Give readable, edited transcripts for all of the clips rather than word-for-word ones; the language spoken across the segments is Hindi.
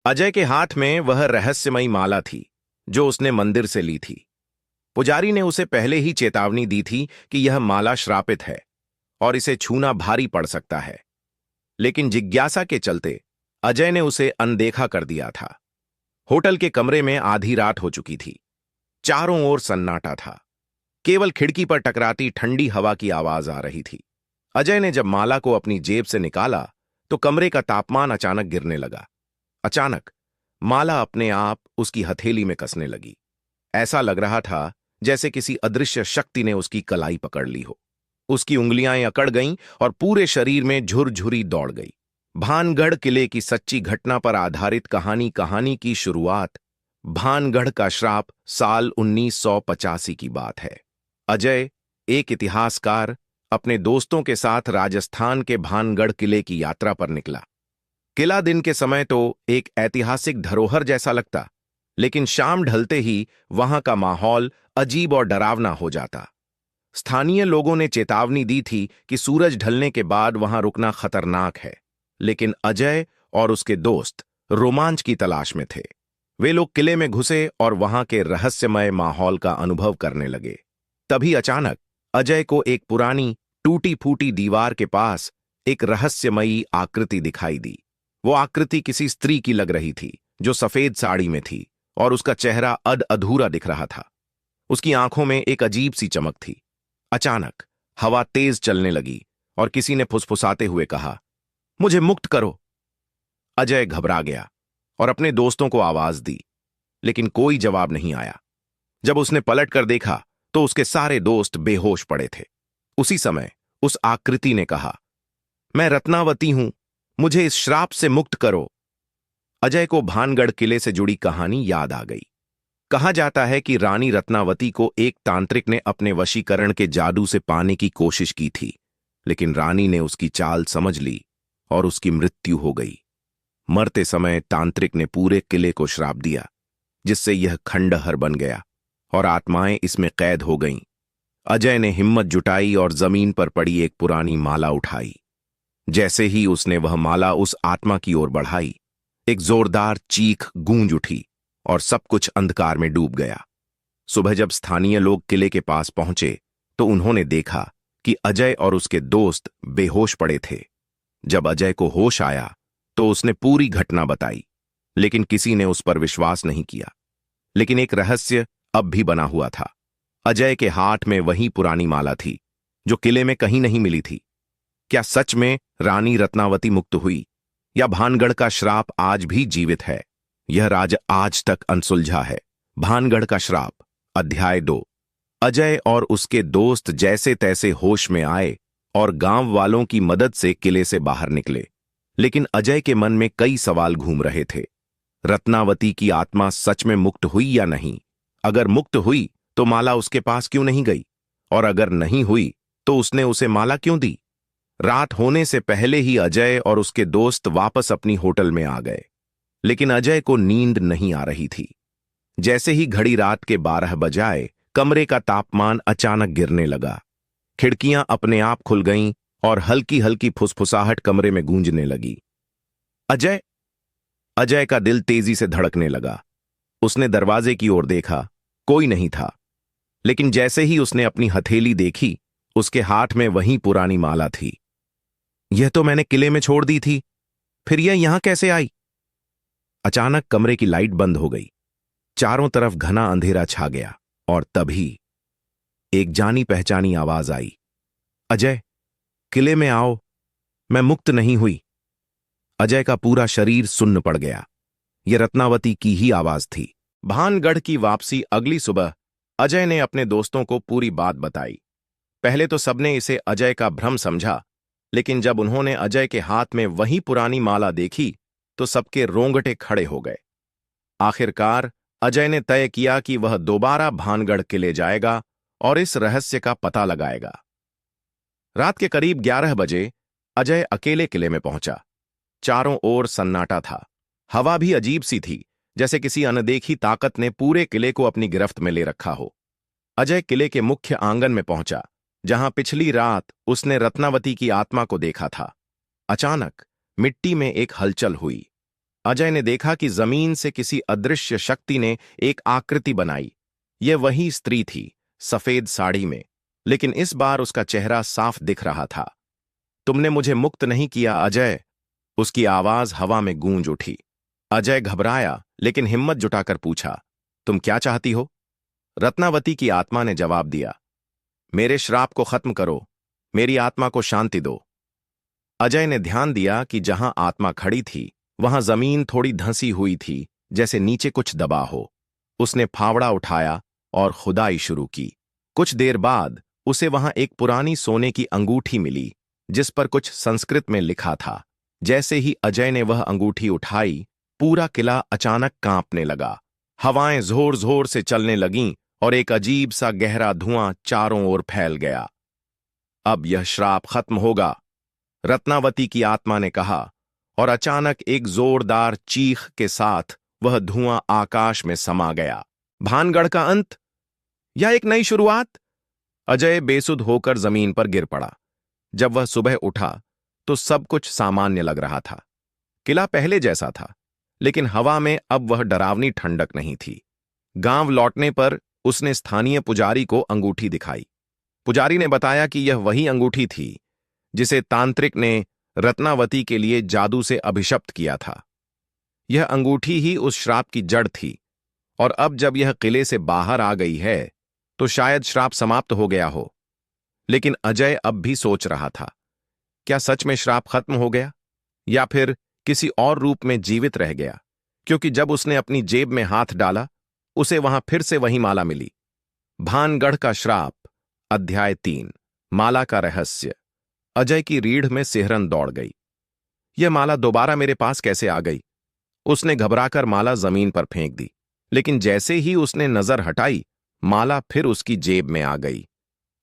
अजय के हाथ में वह रहस्यमयी माला थी जो उसने मंदिर से ली थी। पुजारी ने उसे पहले ही चेतावनी दी थी कि यह माला श्रापित है और इसे छूना भारी पड़ सकता है, लेकिन जिज्ञासा के चलते अजय ने उसे अनदेखा कर दिया था। होटल के कमरे में आधी रात हो चुकी थी। चारों ओर सन्नाटा था। केवल खिड़की पर टकराती ठंडी हवा की आवाज आ रही थी। अजय ने जब माला को अपनी जेब से निकाला तो कमरे का तापमान अचानक गिरने लगा। अचानक माला अपने आप उसकी हथेली में कसने लगी। ऐसा लग रहा था जैसे किसी अदृश्य शक्ति ने उसकी कलाई पकड़ ली हो। उसकी उंगलियां अकड़ गईं और पूरे शरीर में झुरझुरी दौड़ गई। भानगढ़ किले की सच्ची घटना पर आधारित कहानी की शुरुआत। भानगढ़ का श्राप साल 1985 की बात है। अजय, एक इतिहासकार, अपने दोस्तों के साथ राजस्थान के भानगढ़ किले की यात्रा पर निकला। किला दिन के समय तो एक ऐतिहासिक धरोहर जैसा लगता, लेकिन शाम ढलते ही वहां का माहौल अजीब और डरावना हो जाता। स्थानीय लोगों ने चेतावनी दी थी कि सूरज ढलने के बाद वहां रुकना खतरनाक है, लेकिन अजय और उसके दोस्त रोमांच की तलाश में थे। वे लोग किले में घुसे और वहां के रहस्यमय माहौल का अनुभव करने लगे। तभी अचानक अजय को एक पुरानी टूटी फूटी दीवार के पास एक रहस्यमयी आकृति दिखाई दी। वो आकृति किसी स्त्री की लग रही थी जो सफेद साड़ी में थी और उसका चेहरा अधूरा दिख रहा था। उसकी आंखों में एक अजीब सी चमक थी। अचानक हवा तेज चलने लगी और किसी ने फुसफुसाते हुए कहा, मुझे मुक्त करो। अजय घबरा गया और अपने दोस्तों को आवाज दी, लेकिन कोई जवाब नहीं आया। जब उसने पलट कर देखा तो उसके सारे दोस्त बेहोश पड़े थे। उसी समय उस आकृति ने कहा, मैं रत्नावती हूं, मुझे इस श्राप से मुक्त करो। अजय को भानगढ़ किले से जुड़ी कहानी याद आ गई। कहा जाता है कि रानी रत्नावती को एक तांत्रिक ने अपने वशीकरण के जादू से पाने की कोशिश की थी, लेकिन रानी ने उसकी चाल समझ ली और उसकी मृत्यु हो गई। मरते समय तांत्रिक ने पूरे किले को श्राप दिया, जिससे यह खंडहर बन गया और आत्माएं इसमें कैद हो गईं। अजय ने हिम्मत जुटाई और जमीन पर पड़ी एक पुरानी माला उठाई। जैसे ही उसने वह माला उस आत्मा की ओर बढ़ाई, एक जोरदार चीख गूंज उठी और सब कुछ अंधकार में डूब गया। सुबह जब स्थानीय लोग किले के पास पहुंचे तो उन्होंने देखा कि अजय और उसके दोस्त बेहोश पड़े थे। जब अजय को होश आया तो उसने पूरी घटना बताई, लेकिन किसी ने उस पर विश्वास नहीं किया। लेकिन एक रहस्य अब भी बना हुआ था। अजय के हाथ में वही पुरानी माला थी जो किले में कहीं नहीं मिली थी। क्या सच में रानी रत्नावती मुक्त हुई, या भानगढ़ का श्राप आज भी जीवित है? यह राज आज तक अनसुलझा है। भानगढ़ का श्राप, अध्याय 2। अजय और उसके दोस्त जैसे तैसे होश में आए और गांव वालों की मदद से किले से बाहर निकले, लेकिन अजय के मन में कई सवाल घूम रहे थे। रत्नावती की आत्मा सच में मुक्त हुई या नहीं? अगर मुक्त हुई तो माला उसके पास क्यों नहीं गई? और अगर नहीं हुई तो उसने उसे माला क्यों दी? रात होने से पहले ही अजय और उसके दोस्त वापस अपनी होटल में आ गए, लेकिन अजय को नींद नहीं आ रही थी। जैसे ही घड़ी रात के 12 बजाए, कमरे का तापमान अचानक गिरने लगा। खिड़कियां अपने आप खुल गईं और हल्की हल्की फुसफुसाहट कमरे में गूंजने लगी। अजय! अजय का दिल तेजी से धड़कने लगा। उसने दरवाजे की ओर देखा, कोई नहीं था। लेकिन जैसे ही उसने अपनी हथेली देखी, उसके हाथ में वही पुरानी माला थी। यह तो मैंने किले में छोड़ दी थी, फिर यह यहां कैसे आई? अचानक कमरे की लाइट बंद हो गई। चारों तरफ घना अंधेरा छा गया और तभी एक जानी पहचानी आवाज आई, अजय, किले में आओ, मैं मुक्त नहीं हुई। अजय का पूरा शरीर सुन्न पड़ गया। यह रत्नावती की ही आवाज थी। भानगढ़ की वापसी अगली सुबह अजय ने अपने दोस्तों को पूरी बात बताई। पहले तो सबने इसे अजय का भ्रम समझा, लेकिन जब उन्होंने अजय के हाथ में वही पुरानी माला देखी तो सबके रोंगटे खड़े हो गए। आखिरकार अजय ने तय किया कि वह दोबारा भानगढ़ किले जाएगा और इस रहस्य का पता लगाएगा। रात के करीब 11 बजे अजय अकेले किले में पहुंचा। चारों ओर सन्नाटा था। हवा भी अजीब सी थी, जैसे किसी अनदेखी ताकत ने पूरे किले को अपनी गिरफ्त में ले रखा हो। अजय किले के मुख्य आंगन में पहुंचा, जहां पिछली रात उसने रत्नावती की आत्मा को देखा था। अचानक मिट्टी में एक हलचल हुई। अजय ने देखा कि जमीन से किसी अदृश्य शक्ति ने एक आकृति बनाई। यह वही स्त्री थी, सफेद साड़ी में, लेकिन इस बार उसका चेहरा साफ दिख रहा था। तुमने मुझे मुक्त नहीं किया अजय, उसकी आवाज हवा में गूंज उठी। अजय घबराया, लेकिन हिम्मत जुटाकर पूछा, तुम क्या चाहती हो? रत्नावती की आत्मा ने जवाब दिया, मेरे श्राप को खत्म करो, मेरी आत्मा को शांति दो। अजय ने ध्यान दिया कि जहां आत्मा खड़ी थी वहां जमीन थोड़ी धंसी हुई थी, जैसे नीचे कुछ दबा हो। उसने फावड़ा उठाया और खुदाई शुरू की। कुछ देर बाद उसे वहां एक पुरानी सोने की अंगूठी मिली, जिस पर कुछ संस्कृत में लिखा था। जैसे ही अजय ने वह अंगूठी उठाई, पूरा किला अचानक कांपने लगा। हवाएं जोर जोर से चलने लगीं और एक अजीब सा गहरा धुआं चारों ओर फैल गया। अब यह श्राप खत्म होगा, रत्नावती की आत्मा ने कहा, और अचानक एक जोरदार चीख के साथ वह धुआं आकाश में समा गया। भानगढ़ का अंत या एक नई शुरुआत? अजय बेसुध होकर जमीन पर गिर पड़ा। जब वह सुबह उठा तो सब कुछ सामान्य लग रहा था। किला पहले जैसा था, लेकिन हवा में अब वह डरावनी ठंडक नहीं थी। गांव लौटने पर उसने स्थानीय पुजारी को अंगूठी दिखाई। पुजारी ने बताया कि यह वही अंगूठी थी जिसे तांत्रिक ने रत्नावती के लिए जादू से अभिशप्त किया था। यह अंगूठी ही उस श्राप की जड़ थी, और अब जब यह किले से बाहर आ गई है तो शायद श्राप समाप्त हो गया हो। लेकिन अजय अब भी सोच रहा था, क्या सच में श्राप खत्म हो गया या फिर किसी और रूप में जीवित रह गया? क्योंकि जब उसने अपनी जेब में हाथ डाला, उसे वहां फिर से वही माला मिली। भानगढ़ का श्राप, अध्याय 3, माला का रहस्य। अजय की रीढ़ में सिहरन दौड़ गई। यह माला दोबारा मेरे पास कैसे आ गई? उसने घबराकर माला जमीन पर फेंक दी, लेकिन जैसे ही उसने नजर हटाई, माला फिर उसकी जेब में आ गई।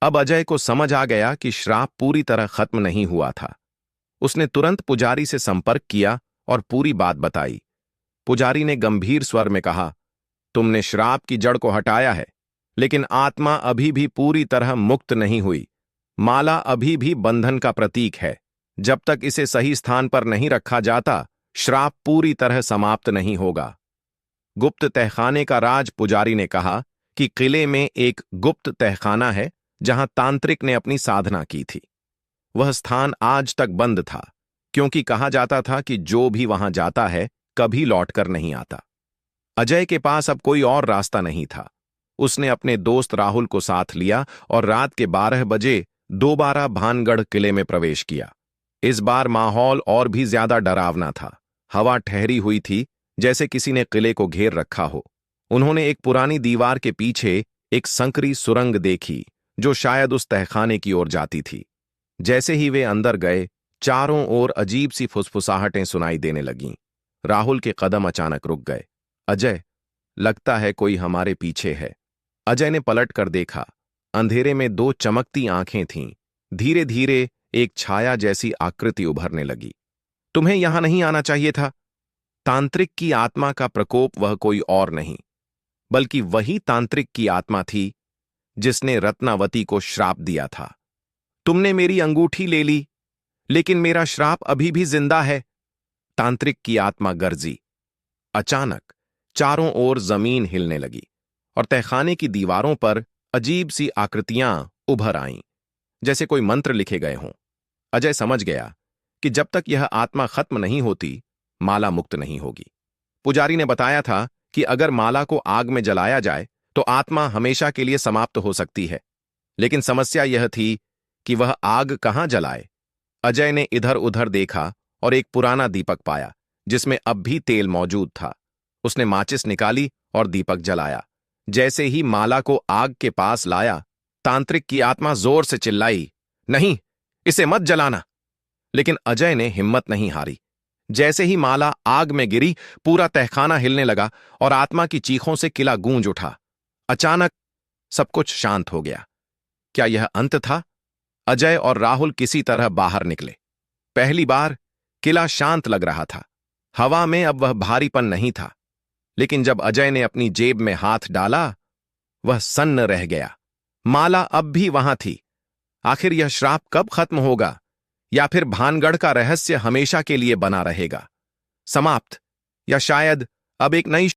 अब अजय को समझ आ गया कि श्राप पूरी तरह खत्म नहीं हुआ था। उसने तुरंत पुजारी से संपर्क किया और पूरी बात बताई। पुजारी ने गंभीर स्वर में कहा, तुमने श्राप की जड़ को हटाया है, लेकिन आत्मा अभी भी पूरी तरह मुक्त नहीं हुई। माला अभी भी बंधन का प्रतीक है। जब तक इसे सही स्थान पर नहीं रखा जाता, श्राप पूरी तरह समाप्त नहीं होगा। गुप्त तहखाने का राज, पुजारी ने कहा कि किले में एक गुप्त तहखाना है जहां तांत्रिक ने अपनी साधना की थी। वह स्थान आज तक बंद था, क्योंकि कहा जाता था कि जो भी वहां जाता है कभी लौटकर नहीं आता। अजय के पास अब कोई और रास्ता नहीं था। उसने अपने दोस्त राहुल को साथ लिया और रात के 12 बजे दोबारा भानगढ़ किले में प्रवेश किया। इस बार माहौल और भी ज्यादा डरावना था। हवा ठहरी हुई थी, जैसे किसी ने किले को घेर रखा हो। उन्होंने एक पुरानी दीवार के पीछे एक संकरी सुरंग देखी, जो शायद उस तहखाने की ओर जाती थी। जैसे ही वे अंदर गए, चारों ओर अजीब सी फुसफुसाहटें सुनाई देने लगीं। राहुल के कदम अचानक रुक गए। अजय, लगता है कोई हमारे पीछे है। अजय ने पलट कर देखा। अंधेरे में 2 चमकती आंखें थीं। धीरे धीरे एक छाया जैसी आकृति उभरने लगी। तुम्हें यहां नहीं आना चाहिए था। तांत्रिक की आत्मा का प्रकोप वह कोई और नहीं, बल्कि वही तांत्रिक की आत्मा थी जिसने रत्नावती को श्राप दिया था। तुमने मेरी अंगूठी ले ली, लेकिन मेरा श्राप अभी भी जिंदा है, तांत्रिक की आत्मा गरजी। अचानक चारों ओर जमीन हिलने लगी और तहखाने की दीवारों पर अजीब सी आकृतियां उभर आईं, जैसे कोई मंत्र लिखे गए हों। अजय समझ गया कि जब तक यह आत्मा खत्म नहीं होती, माला मुक्त नहीं होगी। पुजारी ने बताया था कि अगर माला को आग में जलाया जाए तो आत्मा हमेशा के लिए समाप्त हो सकती है, लेकिन समस्या यह थी कि वह आग कहां जलाए। अजय ने इधर उधर देखा और एक पुराना दीपक पाया, जिसमें अब भी तेल मौजूद था। उसने माचिस निकाली और दीपक जलाया। जैसे ही माला को आग के पास लाया, तांत्रिक की आत्मा जोर से चिल्लाई, नहीं, इसे मत जलाना। लेकिन अजय ने हिम्मत नहीं हारी। जैसे ही माला आग में गिरी, पूरा तहखाना हिलने लगा और आत्मा की चीखों से किला गूंज उठा। अचानक सब कुछ शांत हो गया। क्या यह अंत था? अजय और राहुल किसी तरह बाहर निकले। पहली बार किला शांत लग रहा था। हवा में अब वह भारीपन नहीं था। लेकिन जब अजय ने अपनी जेब में हाथ डाला, वह सन्न रह गया। माला अब भी वहां थी। आखिर यह श्राप कब खत्म होगा, या फिर भानगढ़ का रहस्य हमेशा के लिए बना रहेगा? समाप्त। या शायद अब एक नई